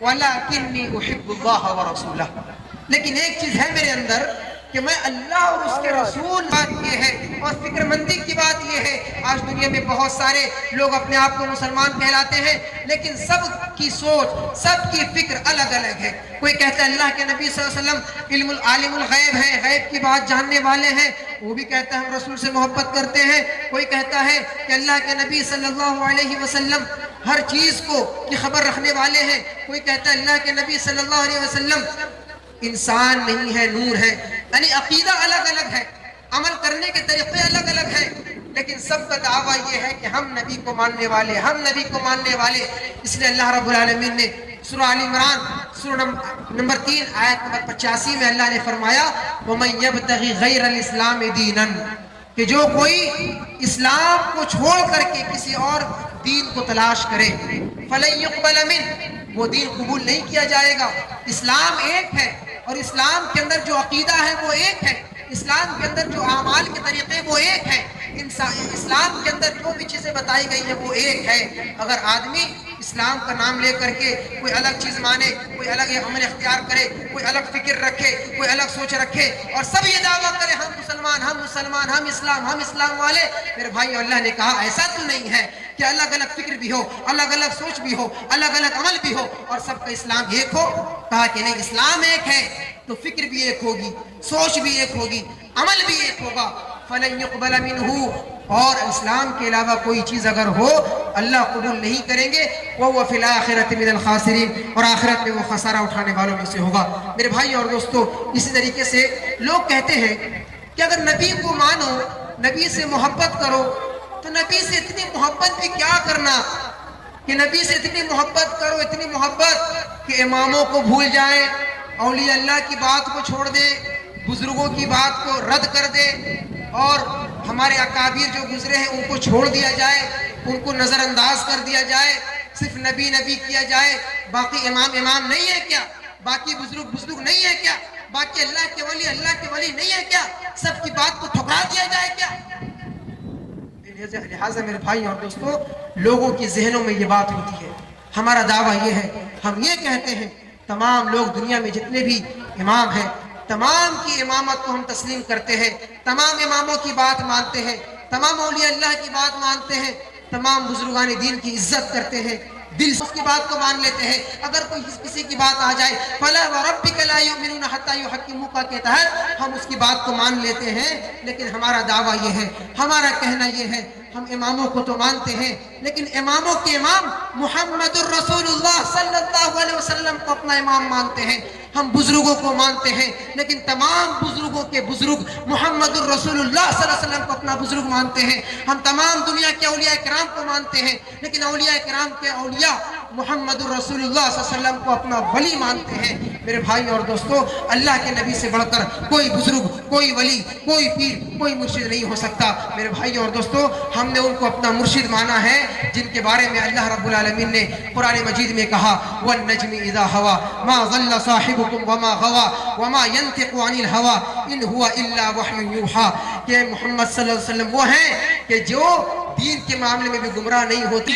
وَلَكِنِّي أُحِبُّ اللَّهَ وَرَسُولَهُ، لیکن ایک چیز ہے میرے اندر کہ میں اللہ اور اس کے رسول، بات یہ ہے اور فکر مندی کی بات یہ ہے، آج دنیا میں بہت سارے لوگ اپنے آپ کو مسلمان کہلاتے ہیں لیکن سب کی سوچ، سب کی فکر الگ الگ ہے۔ کوئی کہتا ہے اللہ کے نبی صلی اللہ علیہ وسلم عالم الغیب ہیں، غیب کی بات جاننے والے ہیں، وہ بھی کہتا ہے ہم رسول سے محبت کرتے ہیں۔ کوئی کہتا ہے کہ اللہ کے نبی صلی اللہ علیہ وسلم ہر چیز کو کی خبر رکھنے والے ہیں۔ کوئی کہتا ہے اللہ کے نبی صلی اللہ علیہ وسلم انسان نہیں ہے، نور ہے۔ یعنی عقیدہ الگ الگ ہے، عمل کرنے کے طریقے الگ الگ ہیں، لیکن سب کا دعویٰ یہ ہے کہ ہم نبی کو ماننے والے، ہم نبی کو ماننے والے۔ اس لیے اللہ رب العالمین نے سورہ آل عمران سورہ نمبر 3 آیت نمبر 85 میں اللہ نے فرمایا وَمَن يَبْتَغِ غَيْرَ الْإِسْلَامِ دِينًا، کہ جو کوئی اسلام کو چھوڑ کر کے کسی اور دین کو تلاش کرے فَلَن يُقْبَلَ مِنْهُ، وہ دین قبول نہیں کیا جائے گا۔ اسلام ایک ہے اور اسلام کے اندر جو عقیدہ ہے وہ ایک ہے، اسلام کے اندر جو اعمال کے طریقے وہ ایک ہے، اسلام کے اندر جو بھی چیزیں بتائی گئی ہیں وہ ایک ہے۔ اگر آدمی اسلام کا نام لے کر کے کوئی الگ چیز مانے، کوئی الگ عمل اختیار کرے، کوئی الگ فکر رکھے، کوئی الگ سوچ رکھے اور سب یہ دعویٰ کرے ہم مسلمان، ہم مسلمان، ہم اسلام والے، میرے بھائی اللہ نے کہا ایسا تو نہیں ہے کہ الگ الگ فکر بھی ہو، الگ الگ سوچ بھی ہو، الگ الگ عمل بھی ہو اور سب کا اسلام ایک ہو۔ کہا کہ نہیں، اسلام ایک ہے تو فکر بھی ایک ہوگی، سوچ بھی ایک ہوگی، عمل بھی ایک ہوگا۔ فَلَن يُقْبَلَ مِنْهُ، اور اسلام کے علاوہ کوئی چیز اگر ہو اللہ قبول نہیں کریں گے۔ وَهُوَ فِي الْآخِرَةِ مِنَ الْخَاسِرِينَ، اور آخرت میں وہ خسارہ اٹھانے والوں میں سے ہوگا۔ میرے بھائی اور دوستو، اسی طریقے سے لوگ کہتے ہیں کہ اگر نبی کو مانو، نبی سے محبت کرو، تو نبی سے اتنی محبت بھی کیا کرنا کہ نبی سے اتنی محبت کرو، اتنی محبت کہ اماموں کو بھول جائیں، اولیاء اللہ کی بات کو چھوڑ دے، بزرگوں کی بات کو رد کر دے، اور ہمارے اکابر جو گزرے ہیں ان کو چھوڑ دیا جائے، ان کو نظر انداز کر دیا جائے، صرف نبی نبی کیا جائے، باقی امام نہیں ہے کیا؟ باقی بزرگ نہیں ہے کیا؟ باقی اللہ کے ولی نہیں ہے کیا؟ سب کی بات کو ٹھکرا دیا جائے کیا؟ لہٰذا میرے بھائی اور دوستو، لوگوں کی ذہنوں میں یہ بات ہوتی ہے۔ ہمارا دعویٰ یہ ہے، ہم یہ کہتے ہیں تمام لوگ دنیا میں جتنے بھی امام ہیں، تمام کی امامت کو ہم تسلیم کرتے ہیں، تمام اماموں کی بات مانتے ہیں، تمام اولیاء اللہ کی بات مانتے ہیں، تمام بزرگان دین کی عزت کرتے ہیں، دل سے اس کی بات کو مان لیتے ہیں۔ اگر کوئی کسی کی بات آ جائے فَلَا وَرَبِّكَ لَا يُؤْمِنُونَ حَتَّى يُحَكِّمُوكَ کے تحت ہم اس کی بات کو مان لیتے ہیں، لیکن ہمارا دعویٰ یہ ہے، ہمارا کہنا یہ ہے، ہم اماموں کو تو مانتے ہیں لیکن اماموں کے امام محمد الرسول اللہ صلی اللہ علیہ وسلم کو اپنا امام مانتے ہیں۔ ہم بزرگوں کو مانتے ہیں لیکن تمام بزرگوں کے بزرگ محمد الرسول اللہ صلی اللہ علیہ وسلم کو اپنا بزرگ مانتے ہیں۔ ہم تمام دنیا کے اولیاء کرام کو مانتے ہیں لیکن اولیاء کرام کے اولیاء محمد الرسول اللہ صلی اللہ علیہ وسلم کو اپنا ولی مانتے ہیں۔ میرے بھائی اور دوستو، اللہ کے نبی سے بڑھ کر کوئی بزرگ، کوئی ولی، کوئی پیر، کوئی مرشد نہیں ہو سکتا۔ میرے بھائی اور دوستو، ہم نے ان کو اپنا مرشد مانا ہے جن کے بارے میں اللہ رب العالمین نے قرآن مجید میں کہا وَالنَّجْمِ إِذَا هَوَى مَا ضَلَّ صَاحِبُكُمْ وَمَا غَوَى وَمَا يَنْطِقُ عَنِ الْهَوَى إِنْ هُوَ إِلَّا وَحْيٌ يُوحَىٰ، کہ محمد صلی اللہ علیہ وسلم وہ ہیں کہ جو دین کے معاملے میں بھی گمراہ نہیں ہوتی۔